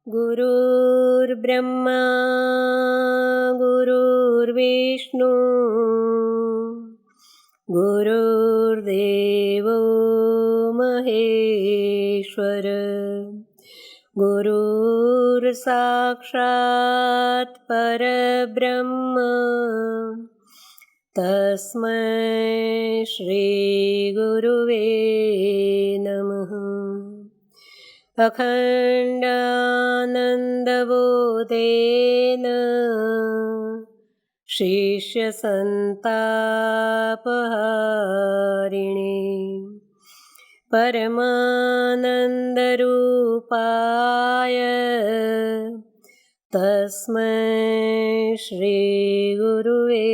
गुरुर्ब्रह्मा गुरुर्विष्णु गुरुर्देवो महेश्वर गुरुर्साक्षात् परब्रह्म तस्मै श्रीगुरुवे नमः। अखण्डानन्दबोधेन शिष्यसन्तापहारिणे परमानन्दरूपाय तस्मै श्रीगुरुवे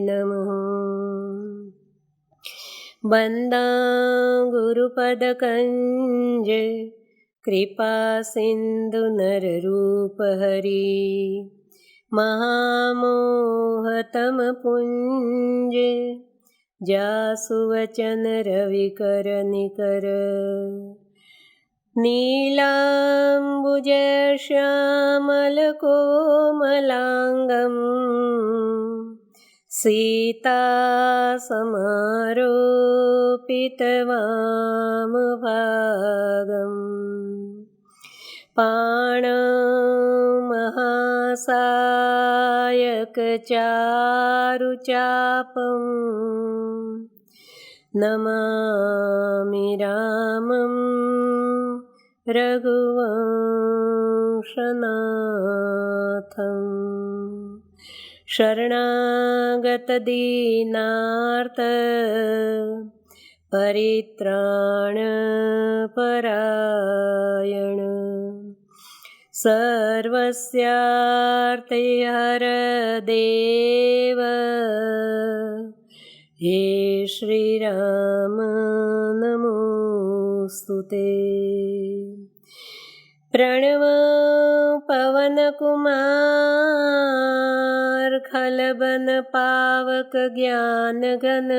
नमः। वन्दा गुरुपदकञ्ज कृपा सिन्धु नररूपहरि महामोहतमपुञ्ज जासुवचन रविकर निकर नीलाम्बुजश्यामलकोमलाङ्गं सीतासमारोपितवामभागम् पाणमहासायकचारुचापं नमामि रामं रघुवंशनाथम्। शरणागतदीनार्थ परित्राणपरायण सर्वस्यार्थहरदेव हे श्रीराम नमोस्तुते। प्रणव पवनकुमार खलबन पावक ज्ञानघन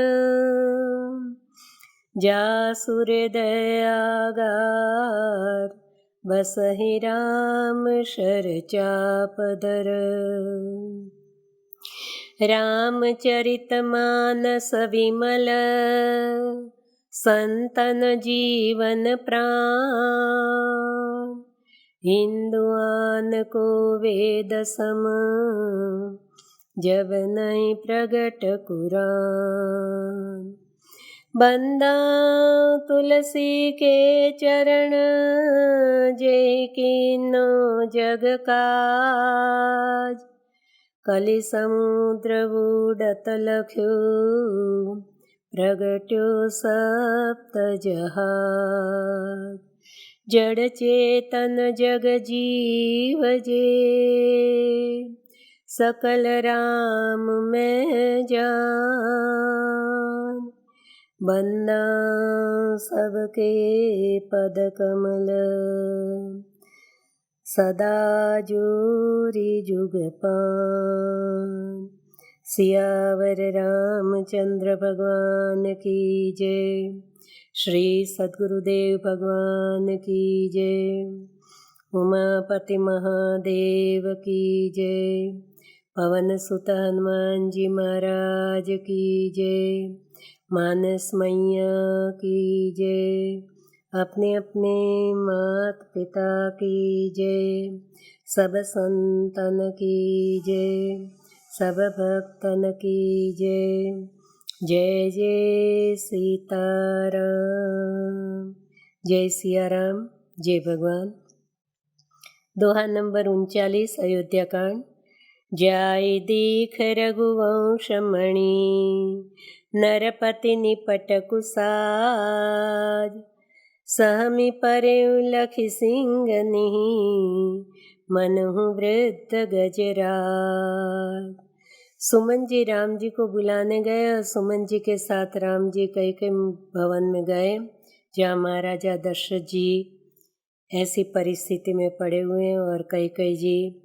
जासुहृदयागार बसहि राम शरचापधर। रामचरितमानस विमल संतन जीवन प्राण हिंदुआन को वेद सम जब नहीं प्रगट कुरान। बंदा तुलसी के चरण जय कीनो जग काज कलि समुद्र बूढ़त लख्यो प्रगट्यो सप्त जहाज। जड़ चेतन जग जीव जे सकल राम में जान। बंदा सबके पद कमल सदा जोरी जुग पान। सियावर रामचंद्र भगवान की जय। श्री सद्गुरुदेव भगवान की जय। उमापति महादेव की जय। पवन सुत हनुमान जी महाराज की जय। मानस मैया की जय। अपने अपने मात पिता की जय। सब संतन की जय। सब भक्तन की जय। जय जय सीताराम। जय सिया राम। जय भगवान। दोहा नंबर 39 अयोध्या कांड। जाय दीख रघुवंश मणि नरपति निपट कुसाज। सहमि परे लखि सिंह निहि मनहु वृद्ध गजराज। सुमन जी राम जी को बुलाने गए और सुमन जी के साथ राम जी कैकेयी भवन में गए जहाँ महाराजा दशरथ जी ऐसी परिस्थिति में पड़े हुए हैं और कैकेयी जी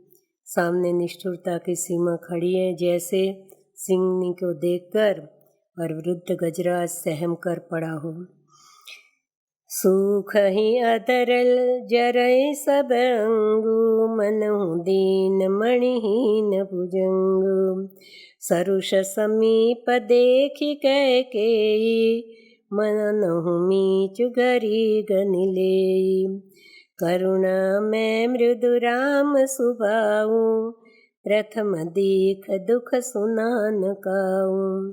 सामने निष्ठुरता की सीमा खड़ी है, जैसे सिंह को देखकर और वृद्ध गजराज सहम कर पड़ा हो। सुख ही अधरल जरय सब अंगु, मनहु दीन मणिहीन भुजंगु। सरुष समीप देखि कैकेयी, मनहु मीचु गरी गनिलेई। करुणा में मृदु राम सुभाऊ, प्रथम दीख दुख सुनान काऊ।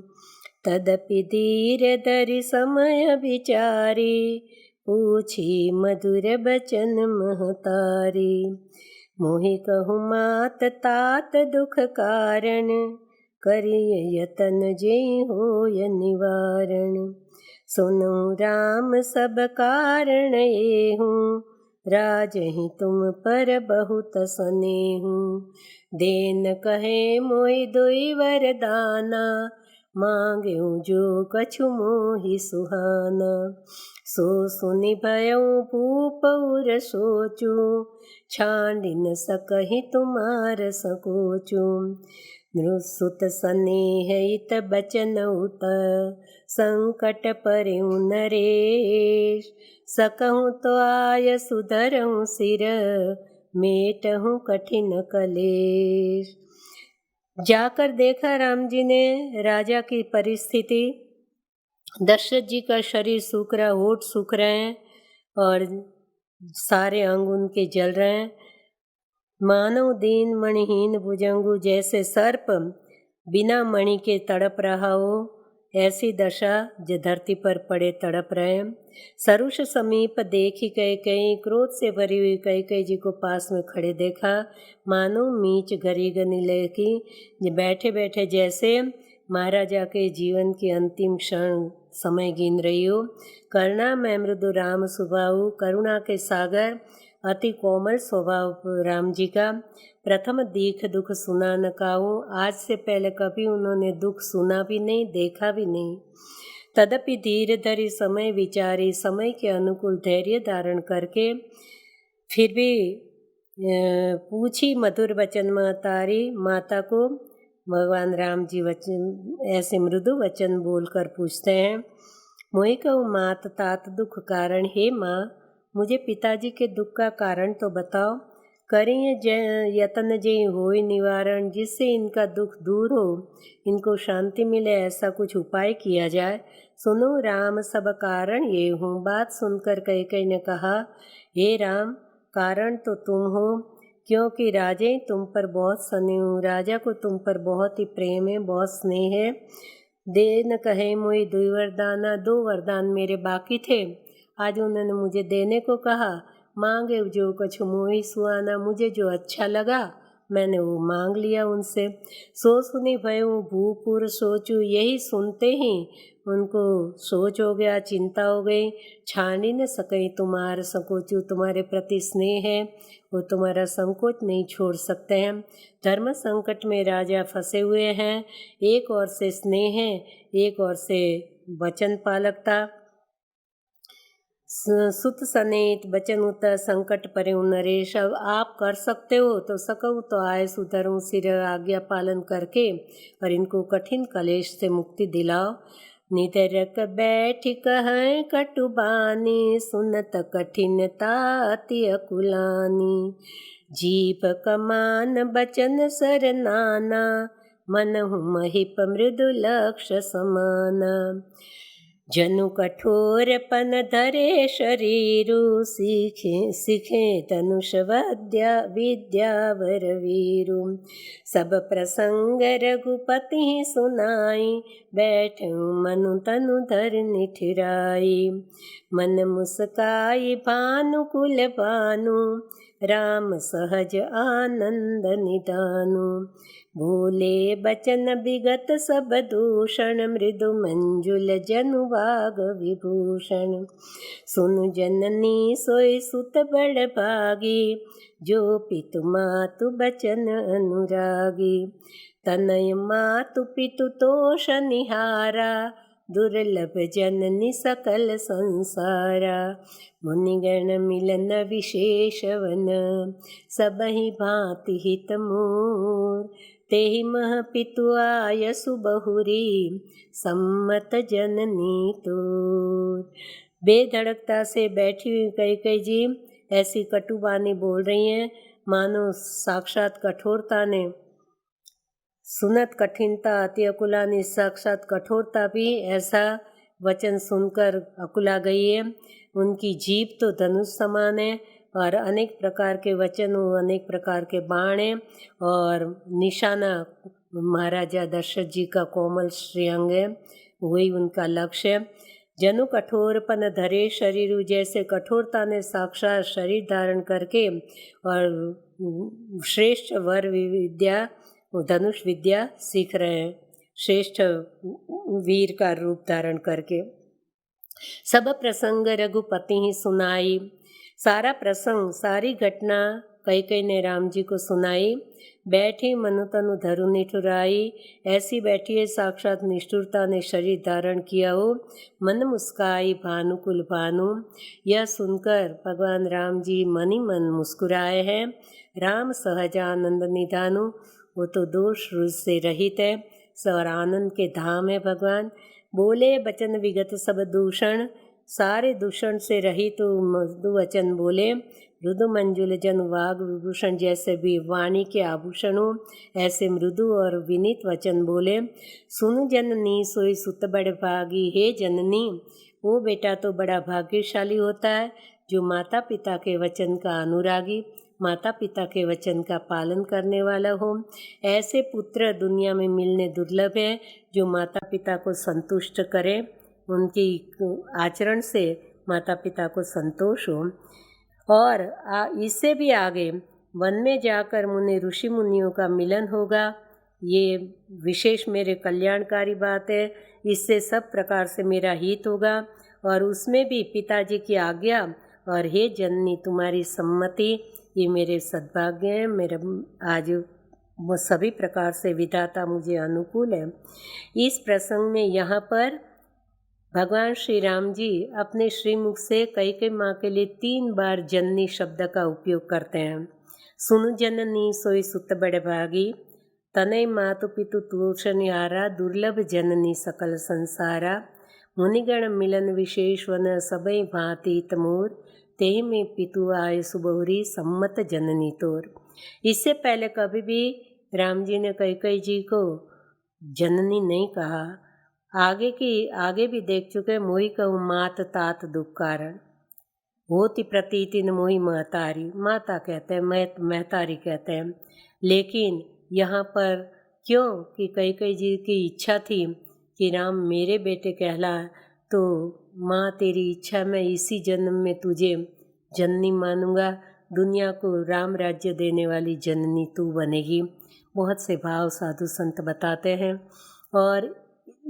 तदपि धीर धरि समय विचारी, पूछी मधुर बचन महतारी। मोहि कहु मात तात दुख कारण, करिय यतन जेहि होय निवारण। सुनो राम सब कारण एहु, राजहि तुम पर बहुत स्नेहु। देन कहे मोहि दुई वरदाना, मांग्यू जो कछु मोहि सुहाना। सो सुनि भयउ भूप उर सोचू, छांडि न सकहि तुम्हार सकोचू। नृसुत स्नेह इत बचन उत, संकट परिउ नरेश। सकहूँ तो आय सुधरहूँ सिर, मेटहूँ कठिन कलेश। जाकर देखा राम जी ने राजा की परिस्थिति। दशरथ जी का शरीर सूख रहा, होठ सूख रहे हैं और सारे अंग उनके जल रहे हैं। मानव दीन मणिहीन भुजंगु, जैसे सर्प बिना मणि के तड़प रहा हो, ऐसी दशा जो धरती पर पड़े तड़प रहे हैं। सरुष समीप देखी कैकेयी, क्रोध से भरी हुई कैकेयी जी को पास में खड़े देखा। मानो मीच घरी गनिले की, बैठे बैठे जैसे महाराजा के जीवन की अंतिम क्षण समय गिन रही हो। करुणा में मृदु राम सुभाऊ, करुणा के सागर अति कोमल स्वभाव राम जी का। प्रथम दीख दुख सुना न काहू, आज से पहले कभी उन्होंने दुख सुना भी नहीं, देखा भी नहीं। तदपि धीर धरि समय विचारी, समय के अनुकूल धैर्य धारण करके फिर भी पूछी मधुर वचन महतारी। माता को भगवान राम जी वचन ऐसे मृदु वचन बोलकर पूछते हैं। मोहि कहु मात तात दुख कारण, हे माँ मुझे पिताजी के दुख का कारण तो बताओ। करें यतन जय होय निवारण, जिससे इनका दुख दूर हो, इनको शांति मिले, ऐसा कुछ उपाय किया जाए। सुनो राम सब कारण ये हूँ। बात सुनकर कैकेयी ने कहा, हे राम कारण तो तुम हो, क्योंकि राजे तुम पर बहुत स्नेह हूँ। राजा को तुम पर बहुत ही प्रेम है, बहुत स्नेह है। देन कहे मोहि दुई वरदाना, दो वरदान मेरे बाकी थे, आज उन्होंने मुझे देने को कहा। मांगे जो कछु मोहि सुहाना, मुझे जो अच्छा लगा मैंने वो मांग लिया उनसे। सो सुनी भयउ भूपुर सोचू, यही सुनते ही उनको सोच हो गया, चिंता हो गई। छानी न सके तुम्हार संकोचू, तुम्हारे प्रति स्नेह है, वो तुम्हारा संकोच नहीं छोड़ सकते हैं। धर्म संकट में राजा फंसे हुए हैं, एक ओर से स्नेह है, एक ओर से वचन पालकता। सुत सनेत बचन उत, संकट परे नरेश। अब आप कर सकते हो तो सकूँ तो आय सुधरूँ सिर, आज्ञा पालन करके और इनको कठिन कलेश से मुक्ति दिलाओ। निधरक बैठ कहें कटुबानी, सुनत कठिनता अति अकुलानी। जीभ कमान बचन सर नाना, मनहु महिप मृदु लक्ष्य समाना। जनु कठोरपन धरे शरीरु, सीखे धनुष विद्यावर वीरु। सब प्रसंग रघुपति सुनाई, बैठूं मनु तनु धर निठिराई। मन मुस्काई भानुकुल भानु, राम सहज आनंद निदानु। भूले बचन विगत सब दूषण, मृदु मंजुल जनु भाग विभूषण। सुनु जननी सोई सुत बड़ भागी, जो पितु मातु बचन अनुरागी। तनय मातु पितु तोष निहारा, दुर्लभ जननी सकल संसारा। मुनिगण मिलन विशेष वन, सबहि भांति हित मोर। तेहि मह पितु आयसु बहुरी, सम्मत जननी तोर। बेधड़कता से बैठी हुई कैकेयी जी ऐसी कटुबानी बोल रही हैं मानो साक्षात कठोरता ने सुनत कठिनता अति अकुलानी, साक्षात कठोरता भी ऐसा वचन सुनकर अकुला गई है। उनकी जीभ तो धनुष समान है और अनेक प्रकार के वचन, अनेक प्रकार के बाण हैं और निशाना महाराजा दशरथ जी का कोमल श्रीअंग है, वही उनका लक्ष्य है। जनु कठोरपन धरे शरीर, जैसे कठोरता ने साक्षात शरीर धारण करके और श्रेष्ठ वर विद्या धनुष विद्या सीख रहे हैं, श्रेष्ठ वीर का रूप धारण करके। सब प्रसंग रघुपति ही सुनाई, सारा प्रसंग सारी घटना कैकेयी ने राम जी को सुनाई। बैठी मनु तनु धरु निठुराई, ऐसी बैठी है साक्षात निष्ठुरता ने शरीर धारण किया हो। मन मुस्काई भानुकुल भानु, यह सुनकर भगवान राम जी मन ही मन मुस्कुराए हैं। राम सहजानंद निधानु, वो तो दोष रुज से रहित है, सवर आनंद के धाम है भगवान। बोले बचन विगत सब दूषण, सारे दूषण से रहित तो मृदु वचन बोले। मृदु मंजुल जन वाग विभूषण, जैसे भी वाणी के आभूषण हो ऐसे मृदु और विनीत वचन बोले। सुनु जननी सोई सुत बड़ भागी, हे जननी वो बेटा तो बड़ा भाग्यशाली होता है जो माता पिता के वचन का अनुरागी, माता पिता के वचन का पालन करने वाला हो। ऐसे पुत्र दुनिया में मिलने दुर्लभ है जो माता पिता को संतुष्ट करे, उनकी आचरण से माता पिता को संतोष हो। और इससे भी आगे वन में जाकर मुनि ऋषि मुनियों का मिलन होगा, ये विशेष मेरे कल्याणकारी बात है। इससे सब प्रकार से मेरा हित होगा और उसमें भी पिताजी की आज्ञा और हे जननी तुम्हारी सम्मति, ये मेरे सद्भाग्य हैं। मेरा आज वो सभी प्रकार से विधाता मुझे अनुकूल है। इस प्रसंग में यहाँ पर भगवान श्री राम जी अपने श्रीमुख से कैकेयी माँ के लिए 3 बार जननी शब्द का उपयोग करते हैं। सुनु जननी सोई सुत बड़ भागी, तनय मातु पितु तोष निहारा, दुर्लभ जननी सकल संसारा। मुनिगण मिलन विशेष वन, सबई भांति तमोर, तेहि में पितु आय सुबहुरी, सम्मत जननी तोर। इससे पहले कभी भी राम जी ने कैकेयी जी को जननी नहीं कहा। आगे भी देख चुके। मोहि कहूँ मात तात दुख कारण, होती प्रतीति न मोहि महतारी, माता कहते हैं, महतारी कहते हैं। लेकिन यहाँ पर क्यों कि कैकेयी जी की इच्छा थी कि राम मेरे बेटे कहला, तो माँ तेरी इच्छा मैं इसी जन्म में तुझे जननी मानूंगा, दुनिया को राम राज्य देने वाली जननी तू बनेगी। बहुत से भाव साधु संत बताते हैं। और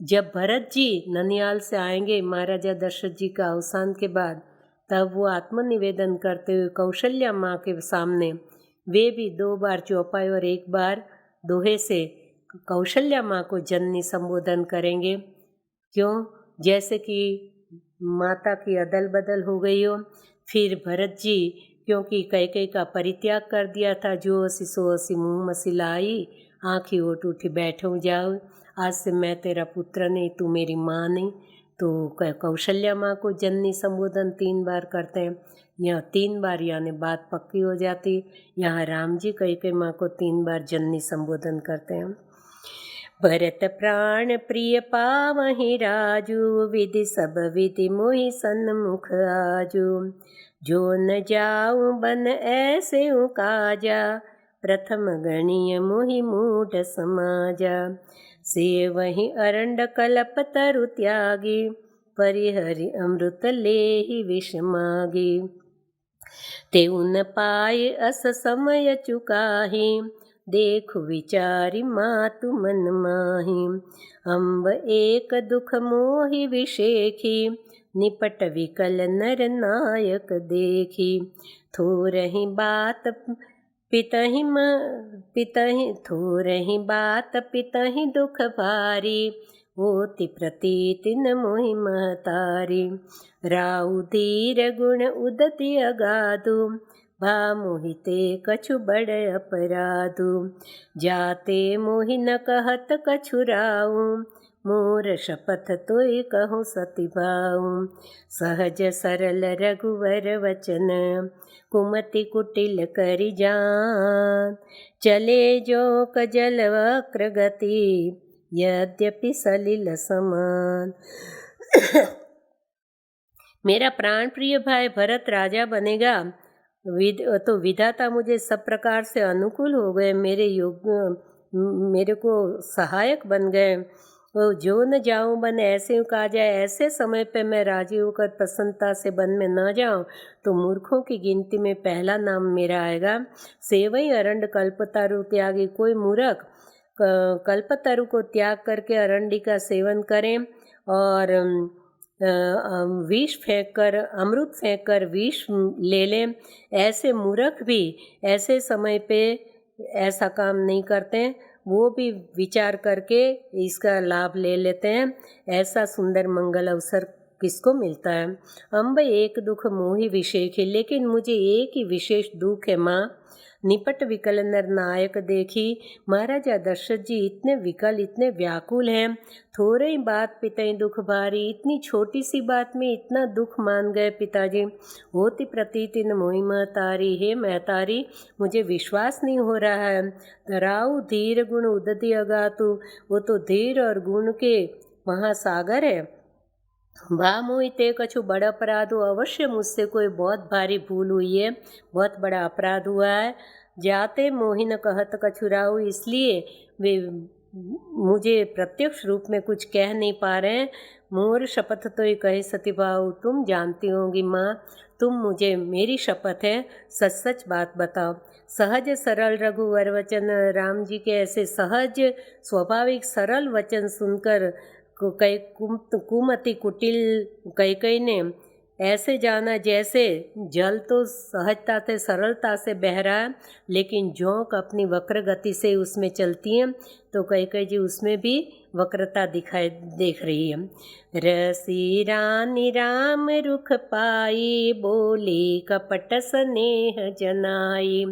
जब भरत जी ननिहाल से आएंगे महाराजा दशरथ जी का अवसान के बाद, तब वो आत्मनिवेदन करते हुए कौशल्या माँ के सामने वे भी 2 बार चौपाई और 1 बार दोहे से कौशल्या माँ को जननी संबोधन करेंगे। क्यों? जैसे कि माता की अदल बदल हो गई हो। फिर भरत जी क्योंकि कैकेयी का परित्याग कर दिया था, जो असी सो असी मुँह मसिलाई, आँखी ओट उठी बैठो जाओ, आज से मैं तेरा पुत्र नहीं, तू मेरी माँ नहीं। तो कौशल्या माँ को जननी संबोधन 3 बार करते हैं। यह 3 बार यानी बात पक्की हो जाती। यहाँ राम जी कैकेयी माँ को 3 बार जननी संबोधन करते हैं। भरत प्राण प्रिय पावहि राजू, विधि सब विधि मोहि सन्मुख आजू। जो न जाऊँ बन ऐसे काजा, प्रथम गणीय मोहि मूढ़ समाजा। से वही अरंड कलप तरु त्यागी, परिहरि अमृत लेहि विष मागी। तेउ न पाए अस समय चुकाहि, देखु विचारि मातु मन माहि। अम्ब एक दुख मोहि विशेखी, निपट विकल नर नायक देखी। थोरहि बात थोरहि बात पितहि दुख भारी, होति प्रतीति न मोहि महतारी। राउ धीर गुण उदति अगाधु, भा मोहिते कछु बड़ अपराधु। जाते मोहि न कहत कछु राउ, मोर शपथ तोय कहूँ सति भाऊ। सहज सरल रघुवर वचन, कुमति कुटिल करि जान। चले जो कजल वक्र गति, यद्यपि सलिल समान। मेरा प्राण प्रिय भाई भरत राजा बनेगा, तो विधाता मुझे सब प्रकार से अनुकूल हो गए, मेरे को सहायक बन गए। जो न जाऊं बन ऐसे कहा जाए, ऐसे समय पे मैं राजी होकर प्रसन्नता से वन में न जाऊं तो मूर्खों की गिनती में पहला नाम मेरा आएगा। सेवई अरंड कल्पतरु त्यागी, कोई मूर्ख कल्पतरु को त्याग करके अरंडी का सेवन करें और विष फेंक कर, अमृत फेंक कर विष ले लें, ऐसे मूर्ख भी ऐसे समय पे ऐसा काम नहीं करते, वो भी विचार करके इसका लाभ ले लेते हैं। ऐसा सुंदर मंगल अवसर किसको मिलता है। अम्ब एक दुख मोहि विशेष, लेकिन मुझे एक ही विशेष दुख है माँ। निपट विकल नर नायक देखी, महाराजा दशरथ जी इतने विकल, इतने व्याकुल हैं। थोड़े ही बात पितई दुख भारी, इतनी छोटी सी बात में इतना दुख मान गए पिताजी। होती प्रतीति न मोहि महतारी, हे महतारी मुझे विश्वास नहीं हो रहा है। धराऊ धीर गुण उदधि अगातु, वो तो धीर और गुण के महासागर है। वाह मोहि ते कछु बड़ा अपराध हो, अवश्य मुझसे कोई बहुत भारी भूल हुई है, बहुत बड़ा अपराध हुआ है। जाते मोहि न कहत कछु राऊ, इसलिए वे मुझे प्रत्यक्ष रूप में कुछ कह नहीं पा रहे हैं। मोर शपथ तो ये कहे सतीभाऊ, तुम जानती होंगी माँ, तुम मुझे, मेरी शपथ है, सच सच बात बताओ। सहज सरल रघुवर वचन, राम जी के ऐसे सहज स्वाभाविक सरल वचन सुनकर कुमति कुटिल कैकई ने ऐसे जाना जैसे जल तो सहजता से सरलता से बह रहा है, लेकिन जोंक अपनी वक्र गति से उसमें चलती हैं, तो कैकई जी उसमें भी वक्रता देख रही है। रसी रानी राम रुख पाई, बोली कपट स्नेह जनाई।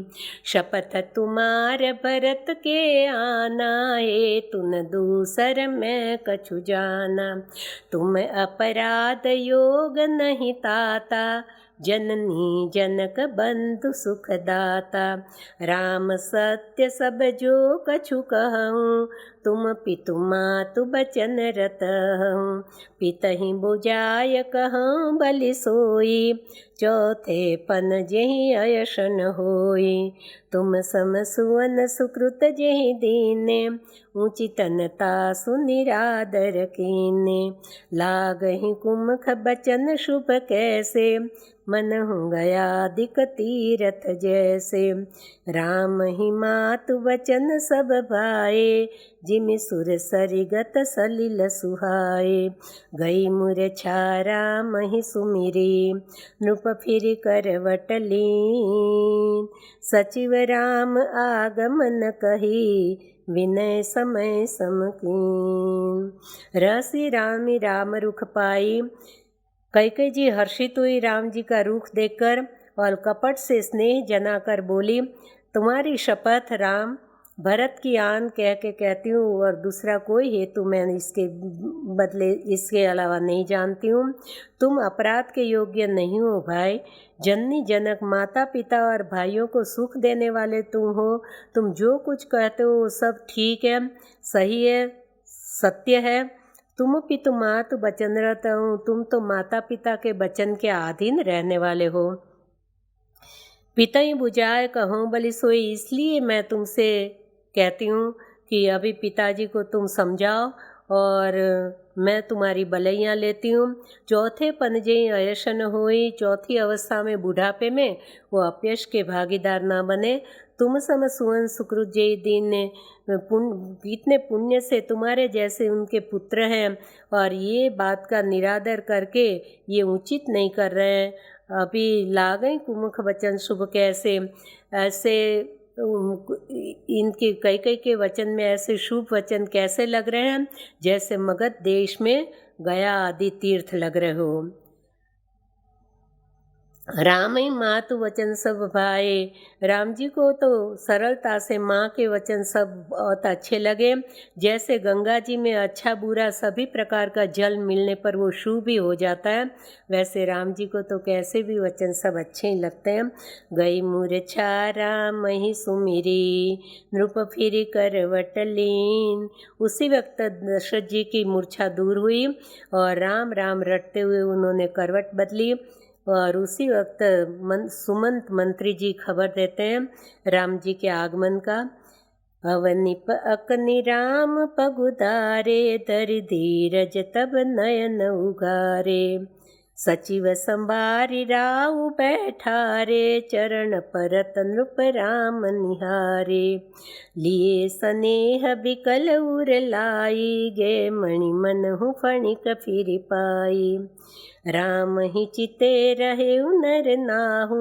शपथ तुम्हार भरत के आना, हे तुन दूसर मैं कछु जाना। तुम अपराध योग नहीं ताता, जननी जनक बंधु सुखदाता। राम सत्य सब जो कछु कहूँ, तुम पितु मातु बचन रत हूँ। पितहि बुझाय कहूँ बलि सोई, चौथे पन जेहि अयसन होई। तुम सम सुवन सुकृत जेहि दीने, ऊँची तनता सुनिरादर कीने। लागहि कुमख बचन शुभ कैसे, मन हो गया दिक तीरथ जैसे। राम ही मातु वचन सब भाए, जिमि सुर सरिगत सलिल सुहाए। गई मुर छारा महि सुमिरी, नृप फिर करवट लीन। सचिव राम आगमन कही, विनय समय समकीन। रसी रामी राम रुख पाई, कैकई जी हर्षित हुई राम जी का रूख देखकर और कपट से स्नेह जनाकर बोली, तुम्हारी शपथ राम, भरत की आन कह के कहती हूँ और दूसरा कोई हेतु मैं इसके बदले इसके अलावा नहीं जानती हूँ। तुम अपराध के योग्य नहीं हो भाई। जननी जनक माता पिता और भाइयों को सुख देने वाले तुम हो। तुम जो कुछ कहते हो वो सब ठीक है, सही है, सत्य है। तुम पितु मातु बचनरत हूँ, तुम तो माता पिता के वचन के अधीन रहने वाले हो। पिता ही बुझाए कहूँ बलि सोई, इसलिए मैं तुमसे कहती हूँ कि अभी पिताजी को तुम समझाओ और मैं तुम्हारी बलैयाँ लेती हूँ। चौथे पनजे अयशन होई, चौथी अवस्था में बुढ़ापे में वो अपयश के भागीदार ना बने। तुम सम सुवन सुकृत जय दीन ने, इतने पुण्य से तुम्हारे जैसे उनके पुत्र हैं और ये बात का निरादर करके ये उचित नहीं कर रहे हैं। अभी लागई कुमुख वचन शुभ कैसे, ऐसे इनके कई के वचन में ऐसे शुभ वचन कैसे लग रहे हैं जैसे मगध देश में गया आदि तीर्थ लग रहे हो। राम ही मातु वचन सब भाए। राम जी को तो सरलता से माँ के वचन सब बहुत अच्छे लगे। जैसे गंगा जी में अच्छा बुरा सभी प्रकार का जल मिलने पर वो शुभ भी हो जाता है, वैसे राम जी को तो कैसे भी वचन सब अच्छे ही लगते हैं। गई मूर्छा राम ही सुमिरी, नृप फिर करवट लीन। उसी वक्त दशरथ जी की मूर्छा दूर हुई और राम राम रटते हुए उन्होंने करवट बदली। और उसी वक्त सुमंत मंत्री जी खबर देते हैं राम जी के आगमन का। अवनिप अकनि राम पगुदारे, दर धीरज तब नयन उगारे। सचिव संभारी राउ बैठारे, चरण परत नृप राम निहारे। लिए स्नेह बिकल उर लाई, गे मणि मनहु फणिक फिर पाई। राम ही चिते रहे नर नाहु,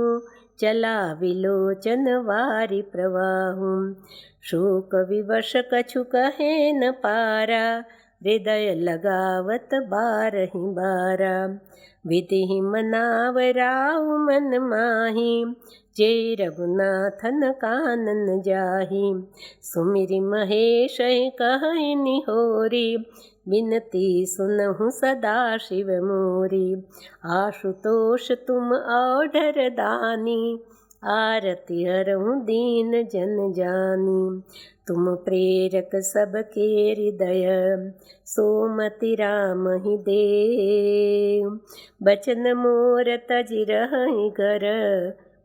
चला विलोचन वारि प्रवाहु। शोक विवश कछु कहे न पारा, हृदय लगावत बारहि बारा। विधि मनाव राउ मन माही, जे रघुनाथन कानन जाही। सुमिरि महेश कहि निहोरी, बिनती सुनहु सदा शिव मोरी। आशुतोष तुम औढर दानी, आरती हरहु दीन जन जानी। तुम प्रेरक सबके हृदय, सोमति राम ही देव। बचन मोर तजि रहहि घर,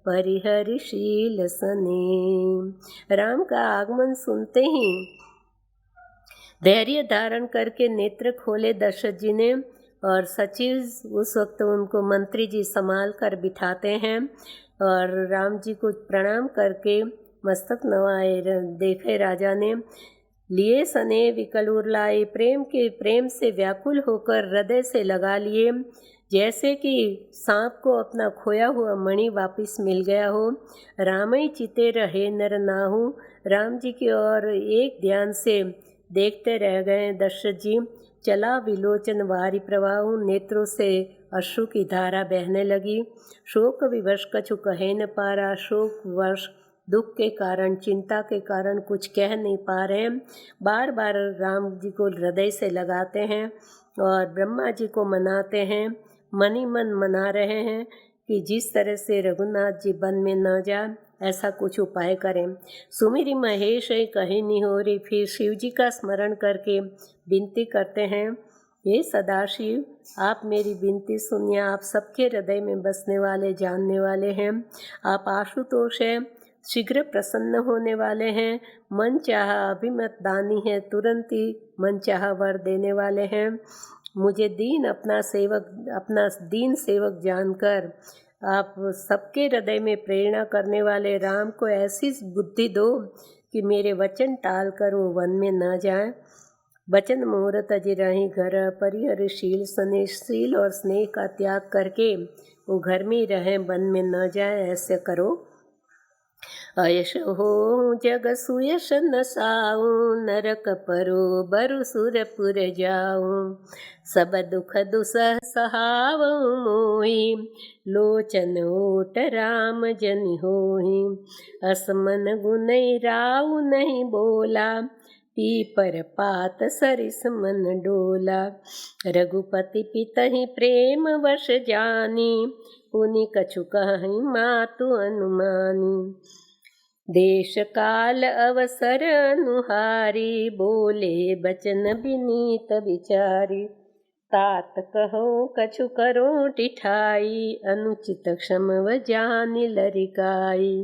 परिहरशील सने। राम का आगमन सुनते ही धैर्य धारण करके नेत्र खोले दशरथ जी ने, और सचिव उस वक्त उनको मंत्री जी संभाल कर बिठाते हैं और राम जी को प्रणाम करके मस्तक नवाए देखे राजा ने। लिए सने विकल उर लाए, प्रेम से व्याकुल होकर हृदय से लगा लिए, जैसे कि सांप को अपना खोया हुआ मणि वापस मिल गया हो। राम ही चिते रहे नर नाहु, राम जी की ओर एक ध्यान से देखते रह गए दशरथ जी। चला विलोचन वारि प्रवाहु, नेत्रों से अश्रु की धारा बहने लगी। शोक विवश कछु कहे न पारा, शोक वर्ष दुख के कारण, चिंता के कारण कुछ कह नहीं पा रहे। बार बार राम जी को हृदय से लगाते हैं और ब्रह्मा जी को मनाते हैं, मन ही मन मना रहे हैं कि जिस तरह से रघुनाथ जी वन में न जाए ऐसा कुछ उपाय करें। सुमिरि महेश कहीं निहोरी, फिर शिव जी का स्मरण करके विनती करते हैं, हे सदाशिव आप मेरी विनती सुनिए। आप सबके हृदय में बसने वाले, जानने वाले हैं। आप आशुतोष हैं, शीघ्र प्रसन्न होने वाले हैं। मन चाहा अभिमत दानी है, तुरंत ही मन चाहा वर देने वाले हैं। मुझे अपना दीन सेवक जानकर आप सबके हृदय में प्रेरणा करने वाले राम को ऐसी बुद्धि दो कि मेरे वचन टाल कर वो वन में न जाएं। बचन मोर तजि रही घर, परिहरशील सने, शील और स्नेह का त्याग करके वो घर में ही रहें, वन में न जाए, ऐसे करो। अयश हो जग सुयश न साऊ, नरक परो बरु सुरपुर जाऊं। सब दुख दुसह सहावऊ मोहि, लोचन ओट राम जनि होहि। असमन गुनै राउ नहीं बोला, पीपर पात सरिस मन डोला। रघुपति पितहि प्रेम वश जानी, पुनि कछु कहि मातु अनुमानी। देश काल अवसर अनुहारी, बोले बचन विनीत विचारी। तात कहो कछु करो टिठाई, अनुचित क्षमव जानि लरिकाई।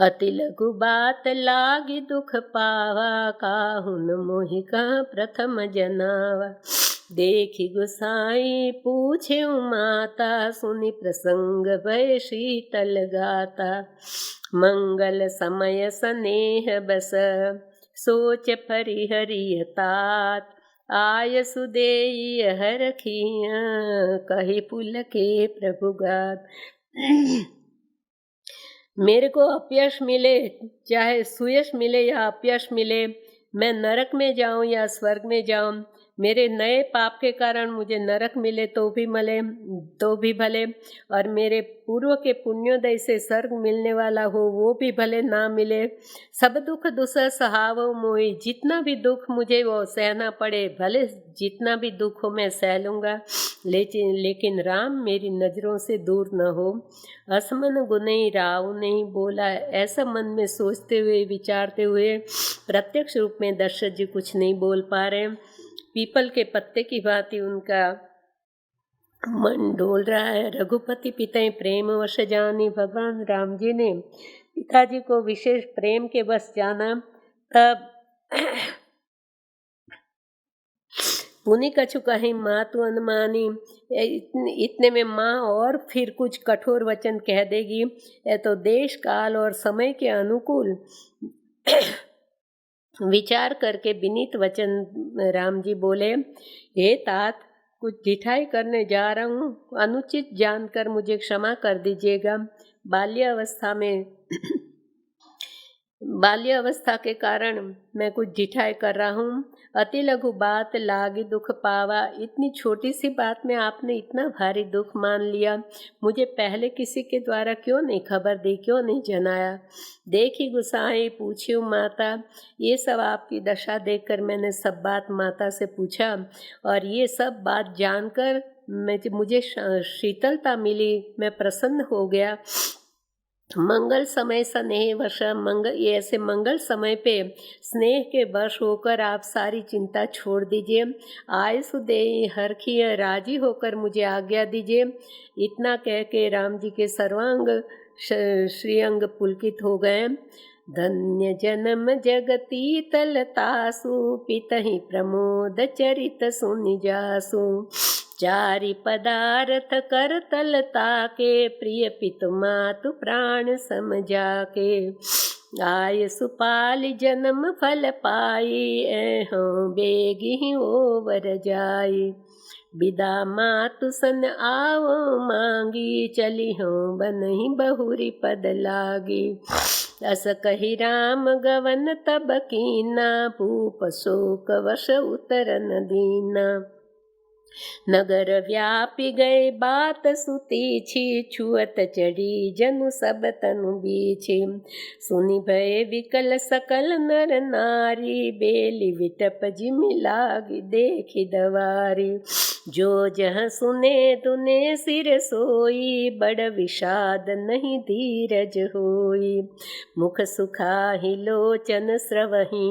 अति लघु बात लागी दुख पावा, काहुन मोहि कहाँ प्रथम जनावा। देखी गुसाई पूछे माता, सुनि प्रसंग भय शीतल गाता। मंगल समय स्नेह बस, सोच परिहरिय तात। आय सुदेई हरखिया, कहे पुलके प्रभुगात। मेरे को अपयश मिले, चाहे सुयश मिले या अपयश मिले, मैं नरक में जाऊं या स्वर्ग में जाऊं, मेरे नए पाप के कारण मुझे नरक मिले तो भी भले, और मेरे पूर्व के पुण्योदय से स्वर्ग मिलने वाला हो वो भी भले ना मिले। सब दुख दुसह सहावो मोहि, जितना भी दुख मुझे वो सहना पड़े, भले जितना भी दुख हो मैं सह लूँगा, लेकिन राम मेरी नज़रों से दूर न हो। असमन गुनई राव नहीं बोला। ऐसा मन में सोचते हुए विचारते हुए प्रत्यक्ष रूप में दशरथ जी कुछ नहीं बोल पा रहे। पीपल के पत्ते की भांति उनका मन डोल रहा है। रघुपति पिता प्रेम वश जानी, भगवान राम जी ने पिताजी को विशेष प्रेम के बस जाना। तब पुनि कछु कहीं मातु अनुमानी, इतने में माँ और फिर कुछ कठोर वचन कह देगी। तो देश काल और समय के अनुकूल विचार करके विनीत वचन राम जी बोले, हे तात, कुछ ढिठाई करने जा रहा हूँ, अनुचित जानकर मुझे क्षमा कर दीजिएगा। बाल्यावस्था के कारण मैं कुछ ढिठाई कर रहा हूँ। अति लघु बात लागी दुख पावा, इतनी छोटी सी बात में आपने इतना भारी दुख मान लिया। मुझे पहले किसी के द्वारा क्यों नहीं खबर दी, क्यों नहीं जनाया। देखी गुसाई पूछियो माता, ये सब आपकी दशा देखकर मैंने सब बात माता से पूछा, और ये सब बात जानकर मुझे शीतलता मिली, मैं प्रसन्न हो गया। मंगल समय स्नेह वश, ये ऐसे मंगल समय पे स्नेह के वश होकर आप सारी चिंता छोड़ दीजिए। आयसु देहि हरखिय, राजी होकर मुझे आज्ञा दीजिए। इतना कह के राम जी के सर्वांग श्रीअंग पुलकित हो गए। धन्य जन्म जगती तलतासु, पितहि प्रमोद चरित सुनि जासु। चारि पदार्थ कर तलता के, प्रिय पितु मातु प्राण समझाके। आय सुपाल जन्म फल पाई, ऐहों बेगी ओवर जाई। बिदा मातु सन आवो मांगी, चली हों बनहि बहुरी पद लागी। अस कही राम गवन तब कीना, भूप शोक वश उतरन दीना। नगर व्यापी गए बात सुतीछी, छुअत चढ़ी जनु सब तनु बीछी। सुनि भय विकल सकल नर नारी, बेली विटप जिमि लागी देखी दवारी। जो जह सुने दुने सिर सोई, बड़ विषाद नहीं धीरज होई। मुख सुखाहि लोचन स्रवहि,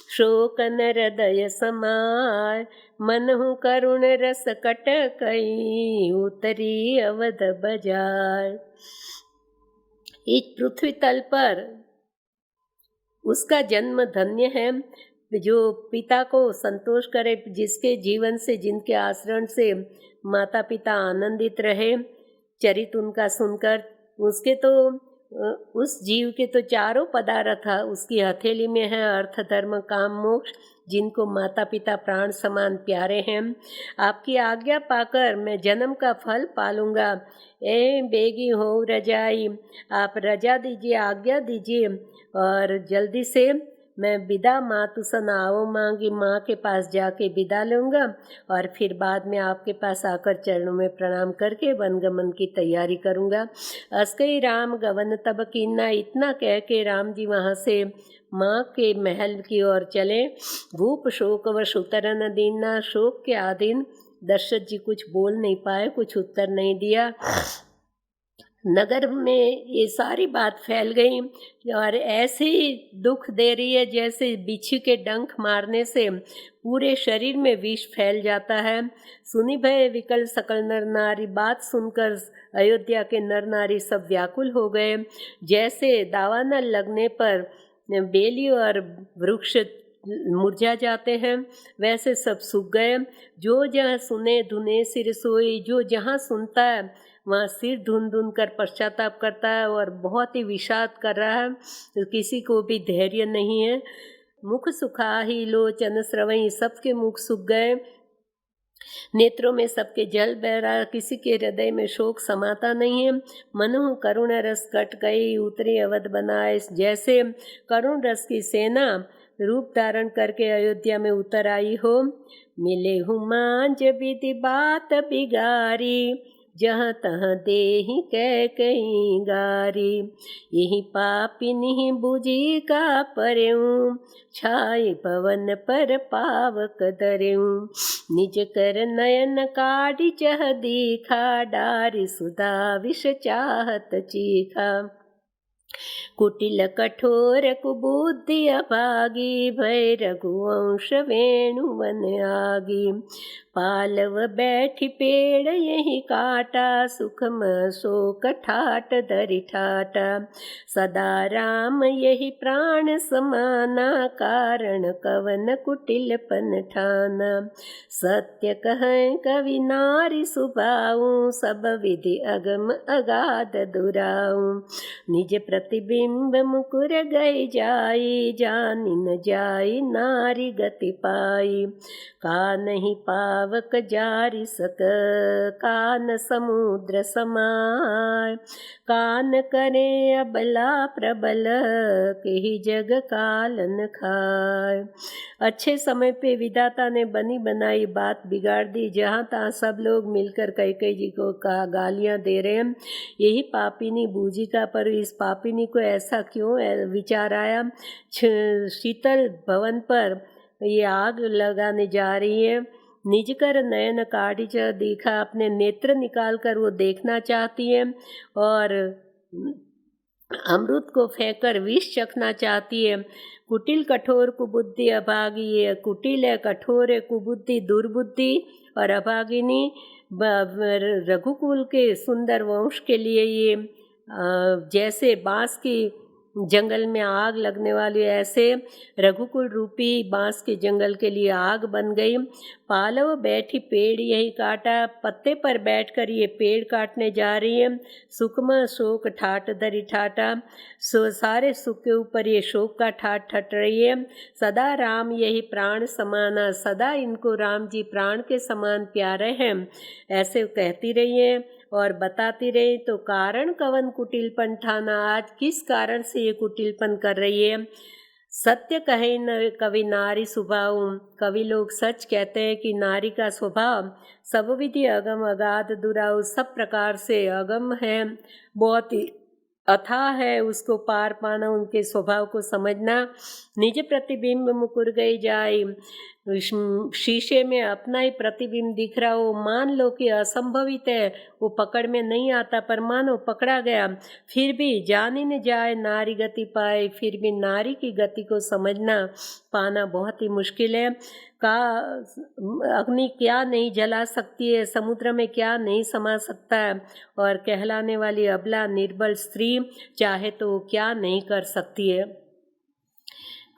शोक नर हृदय समाय। मनहु करुण रस कटकई, उतरी अवध बजाय। इस पृथ्वी तल पर उसका जन्म धन्य है जो पिता को संतोष करे, जिसके जीवन से, जिनके आचरण से माता पिता आनंदित रहे। चरित उनका सुनकर उसके तो उस जीव के तो चारों पदार्थ उसकी हथेली में है, अर्थ धर्म काम मोक्ष, जिनको माता पिता प्राण समान प्यारे हैं। आपकी आज्ञा पाकर मैं जन्म का फल पालूंगा। ए बेगी हो रजाई, आप रजा दीजिए, आज्ञा दीजिए, और जल्दी से मैं विदा मातु सन आओ मांगी, माँ के पास जाके विदा लूँगा, और फिर बाद में आपके पास आकर चरणों में प्रणाम करके वनगमन की तैयारी करूँगा। अस्कई राम गवन तब कीना, इतना कह के राम जी वहाँ से माँ के महल की ओर चले। भूप शोक वश उतरन दीना, शोक के अधीन दशरथ जी कुछ बोल नहीं पाए, कुछ उत्तर नहीं दिया। नगर में ये सारी बात फैल गई और ऐसे ही दुख दे रही है जैसे बिच्छू के डंक मारने से पूरे शरीर में विष फैल जाता है। सुनि भय विकल सकल नर नारी, बात सुनकर अयोध्या के नर नारी सब व्याकुल हो गए। जैसे दावा न लगने पर बेली और वृक्ष मुरझा जाते हैं, वैसे सब सूख गए। जो जहाँ सुने धुने सिर सोई, जो जहाँ सुनता है वहाँ सिर धुन धुन कर पश्चाताप करता है और बहुत ही विषाद कर रहा है, तो किसी को भी धैर्य नहीं है। मुख सुखाहि लोचन स्रवई, सबके मुख सूख गए, नेत्रों में सबके जल बह रहा, किसी के हृदय में शोक समाता नहीं है। मनु करुण रस कट गई, उतरी अवध बनाए। जैसे करुण रस की सेना रूप धारण करके अयोध्या में उतर आई हो। मिले हूँ मांझ विधि बात बिगारी, जहाँ तहाँ देहि कैकई गारी। यही पापिनी बुझी का परेऊ, छाई पवन पर पावक दरेऊ। निज कर नयन काढ़ी चह दीखा, डारी सुधा विष चाहत चीखा। कुटिल कठोर कुबुद्धि अभागी, भय रघुवंश वेणु वन आगी। पालव बैठी पेड़ यही काटा, सुखम शोक ठाट धरि ठाटा। सदा राम यही प्राण समाना, कारण कवन कुटिलपन ठाना। सत्य कहें कवि नारी सुभाऊ, सब विधि अगम अगाध दुराऊ। निज प्रतिबिंब मुकुर गई जाई, जानि न जाई नारी गति पाई। का नहीं पावक जारि सक, कान समुद्र समाय। कान करे अबला प्रबल, केहि जग कालन खाय। अच्छे समय पे विधाता ने बनी बनाई बात बिगाड़ दी। जहाँ तहाँ सब लोग मिलकर कैकेयी जी को गालियाँ दे रहे हैं। यही पापिनी बूझी का, पर इस पापिनी को ऐसा क्यों विचार आया। शीतल भवन पर ये आग लगाने जा रही है। निज कर नयन काढ़ी चह दीखा, अपने नेत्र निकाल कर वो देखना चाहती है और अमृत को फेंककर विष चखना चाहती है। कुटिल कठोर कुबुद्धि अभागी, ये कुटिल है, कठोर है, कुबुद्धि दुर्बुद्धि और अभागिनी। रघुकुल के सुंदर वंश के लिए ये जैसे बांस की जंगल में आग लगने वाली, ऐसे रघुकुल रूपी बांस के जंगल के लिए आग बन गई। पालव बैठी पेड़ यही काटा, पत्ते पर बैठकर ये पेड़ काटने जा रही है। सुखम शोक ठाट धरि ठाटा, सारे सुख के ऊपर ये शोक का ठाट ठट रही है। सदा राम यही प्राण समाना, सदा इनको राम जी प्राण के समान प्यारे हैं, ऐसे कहती रही है और बताती रही। तो कारण कवन कुटिलपन ठाना, आज किस कारण से ये कुटिलपन कर रही है। सत्य कहे न कवि नारी स्वभाव, कवि लोग सच कहते हैं कि नारी का स्वभाव सब विधि अगम अगाध दुराऊ, सब प्रकार से अगम है, बहुत ही अथाह है, उसको पार पाना, उनके स्वभाव को समझना। निज प्रतिबिंब मुकुर गई जाए, शीशे में अपना ही प्रतिबिंब दिख रहा हो, मान लो कि असंभवित है, वो पकड़ में नहीं आता, पर मानो पकड़ा गया, फिर भी जानी न जाए नारी गति पाए। फिर भी नारी की गति को समझना पाना बहुत ही मुश्किल है। का अग्नि क्या नहीं जला सकती है, समुद्र में क्या नहीं समा सकता है, और कहलाने वाली अबला निर्बल स्त्री चाहे तो वो क्या नहीं कर सकती है।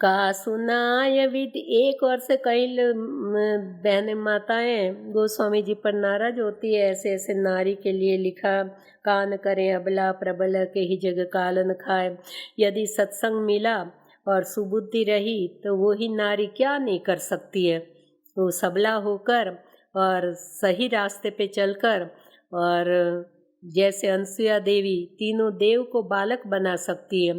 का सुनाय विधि, एक और से कई बहनें माताएं गोस्वामी जी पर नाराज होती है, ऐसे ऐसे नारी के लिए लिखा। कान करें अबला प्रबल, के ही जग कालन खाए। यदि सत्संग मिला और सुबुद्धि रही तो वो ही नारी क्या नहीं कर सकती है। वो सबला होकर और सही रास्ते पे चलकर, और जैसे अनसुया देवी तीनों देव को बालक बना सकती है।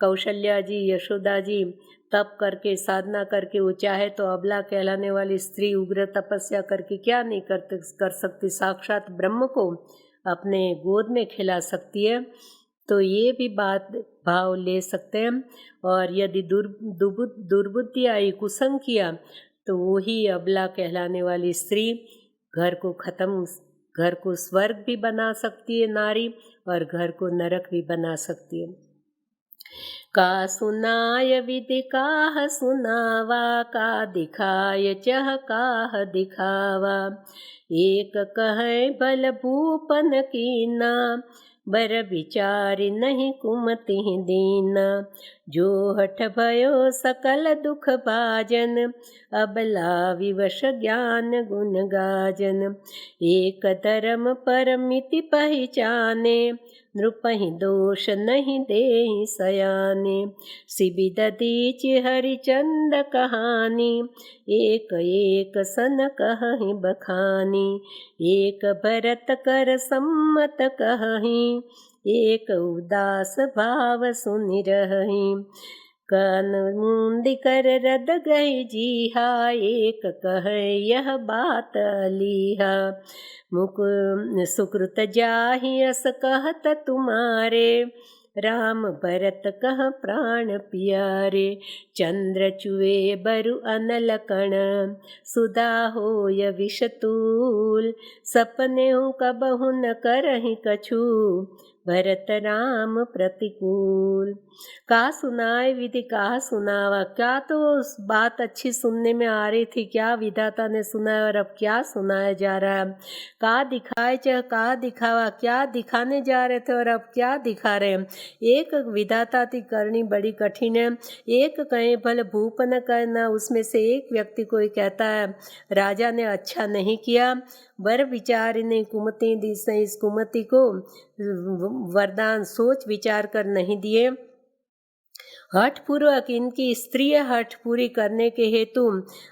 कौशल्या जी, यशोदा जी तप करके, साधना करके, वो चाहे तो अबला कहलाने वाली स्त्री उग्र तपस्या करके क्या नहीं कर सकती, साक्षात ब्रह्म को अपने गोद में खिला सकती है। तो ये भी बात भाव ले सकते हैं। और यदि दुर्बुद्धि आई, कुसंग किया, तो वही अबला कहलाने वाली स्त्री घर को स्वर्ग भी बना सकती है नारी, और घर को नरक भी बना सकती है। का सुनाय विधि काह सुनावा, का दिखाय चह काह दिखावा। एक कहे बल भूपन कीना, बर विचारि नहीं कुमति दीना। जो हठ भयो सकल दुख भाजन, अबला विवश ज्ञान गुण गाजन। एक धर्म परमिति पहचाने, नृपहि दोष नहीं देहि सयाने। सिबि दधीच हरिचंद कहानी, एक एक सन कहहि बखानी। एक भरत कर सम्मत कहहि, एक उदास भाव सुनि रहहि। कान मूंद कर रद गई जीहा, एक कह यह बात लीहा। मुक सुकृत जाहि अस कहत तुम्हारे, राम भरत कह प्राण प्यारे। चंद्र चुए बरु अनल कण, सुधा होय विषतूल। सपने कबहु न करहि कछु, भरत राम प्रतिकूल। कहा सुनाए विधि कहा सुनावा। क्या तो बात अच्छी सुनने में आ रही थी, क्या विधाता ने सुनाया और अब क्या सुनाया जा रहा है। कहा दिखाए चाहे कहा दिखावा, क्या दिखाने जा रहे थे और अब क्या दिखा रहे हैं। एक विधाता की करनी बड़ी कठिन है। एक कहे भले भूप न करना, उसमें से एक व्यक्ति कोई कहता है राजा ने अच्छा नहीं किया। वर विचार ने कुमति दी से, इस कुमति को वरदान सोच विचार कर नहीं दिए। हठपूर्वक इनकी स्त्रीय हठ पूरी करने के हेतु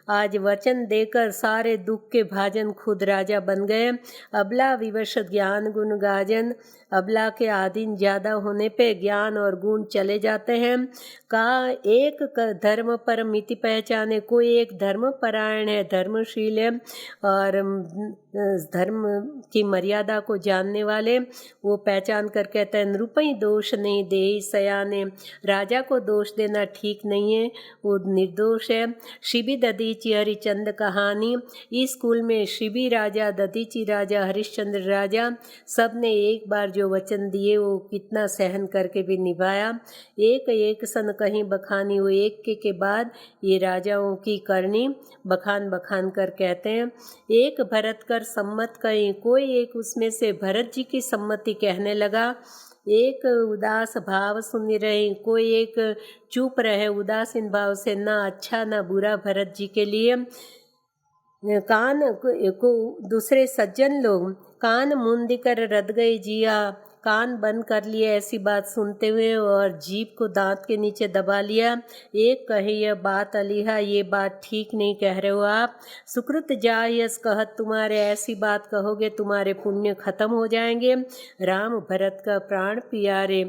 आज वचन देकर सारे दुख के भाजन खुद राजा बन गए। अबला विवश ज्ञान गुण गाजन, अबला के आधीन ज़्यादा होने पे ज्ञान और गुण चले जाते हैं। का एक धर्म पर मिति पहचाने, कोई एक धर्म परायण है, धर्मशील है और धर्म की मर्यादा को जानने वाले, वो पहचान कर कहते हैं नृपई दोष नहीं दे सयाने। राजा को दोष देना ठीक नहीं है, वो निर्दोष है। शिबी दधीची हरिचंद कहानी। इस स्कूल में शिबी राजा, दधीची राजा, हरिश्चंद्र राजा, सब ने एक बार जो वचन दिए वो कितना सहन करके भी निभाया। एक एक सन कहीं बखानी, वो एक के बाद ये राजाओं की करनी बखान बखान कर कहते हैं। एक भरत कर सम्मत कहीं, कोई एक उसमें से भरत जी की सम्मति कहने लगा। एक उदास भाव सुन रहे, कोई एक चुप रहे उदासीन भाव से, ना अच्छा ना बुरा भरत जी के लिए। कान को दूसरे सज्जन लोग कान मूंद कर रद गए जिया, कान बंद कर लिए ऐसी बात सुनते हुए और जीभ को दांत के नीचे दबा लिया। एक कहे यह बात अलीहा, ये बात ठीक नहीं कह रहे हो आप। सुकृत जायस कहत तुम्हारे, ऐसी बात कहोगे तुम्हारे पुण्य खत्म हो जाएंगे। राम भरत का प्राण प्यारे,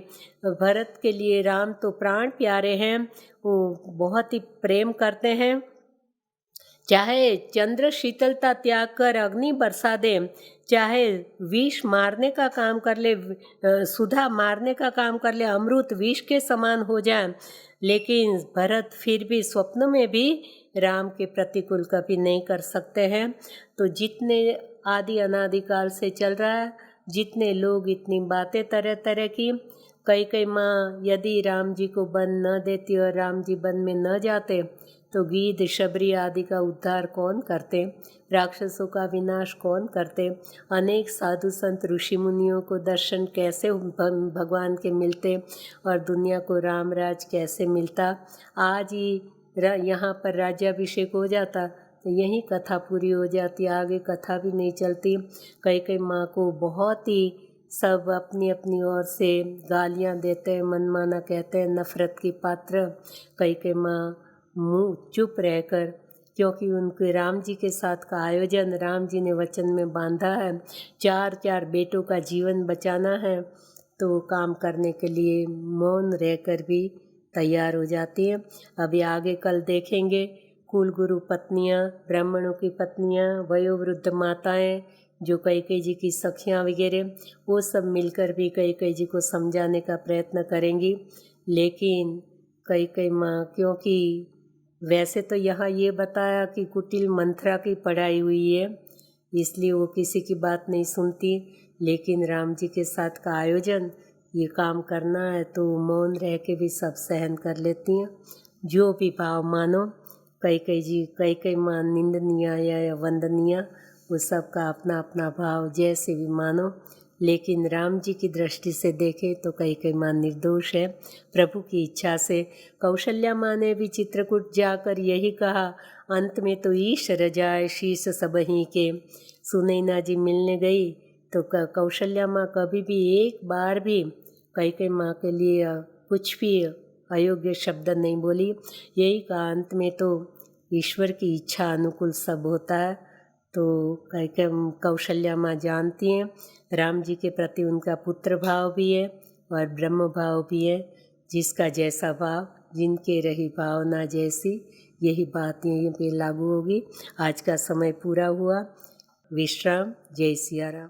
भरत के लिए राम तो प्राण प्यारे हैं, वो बहुत ही प्रेम करते हैं। चाहे चंद्र शीतलता त्याग कर अग्नि बरसा दे, चाहे विष मारने का काम कर ले, सुधा मारने का काम कर ले, अमृत विष के समान हो जाए, लेकिन भरत फिर भी स्वप्न में भी राम के प्रतिकूल कभी नहीं कर सकते हैं। तो जितने आदि अनादिकाल से चल रहा है, जितने लोग इतनी बातें तरह तरह की, कई माँ यदि राम जी को बन न देती और राम जी वन में न जाते तो गिद्ध शबरी आदि का उद्धार कौन करते, राक्षसों का विनाश कौन करते। अनेक साधु संत ऋषि मुनियों को दर्शन कैसे भगवान के मिलते और दुनिया को राम राज कैसे मिलता। आज ही यहाँ पर राज्याभिषेक हो जाता तो यही कथा पूरी हो जाती, आगे कथा भी नहीं चलती। कई माँ को बहुत ही सब अपनी अपनी ओर से गालियाँ देते हैं, मनमाना कहते हैं, नफरत की पात्र। कई माँ मुँह चुप रहकर, क्योंकि उनके राम जी के साथ का आयोजन राम जी ने वचन में बांधा है, 4 बेटों का जीवन बचाना है, तो काम करने के लिए मौन रहकर भी तैयार हो जाती है। अभी आगे कल देखेंगे कुल गुरु पत्नियाँ, ब्राह्मणों की पत्नियाँ, वयोवृद्ध माताएं, जो कैकेयी जी की सखियाँ वगैरह, वो सब मिलकर भी कैकेयी जी को समझाने का प्रयत्न करेंगी। लेकिन कैकेयी माँ, क्योंकि वैसे तो यहाँ ये बताया कि कुटिल मंत्रा की पढ़ाई हुई है, इसलिए वो किसी की बात नहीं सुनती, लेकिन राम जी के साथ का आयोजन ये काम करना है तो मौन रह के भी सब सहन कर लेती हैं। जो भी भाव मानो, कैकेयी माँ निंदनीय या वंदनीय, वो सब का अपना अपना भाव जैसे भी मानो, लेकिन राम जी की दृष्टि से देखें तो कैकेयी माँ निर्दोष है। प्रभु की इच्छा से कौशल्या माँ ने भी चित्रकूट जाकर यही कहा, अंत में तो ईश रजाए शीश सबही के। सुनैना जी मिलने गई तो कौशल्या माँ कभी भी एक बार भी कैकेयी माँ के लिए कुछ भी अयोग्य शब्द नहीं बोली। यही कहा अंत में तो ईश्वर की इच्छा अनुकूल सब होता है। तो कौशल्या माँ जानती हैं राम जी के प्रति उनका पुत्र भाव भी है और ब्रह्म भाव भी है, जिसका जैसा भाव जिनके रही भावना जैसी, यही बात यहीं पे लागू होगी। आज का समय पूरा हुआ। विश्राम। जय सिया राम।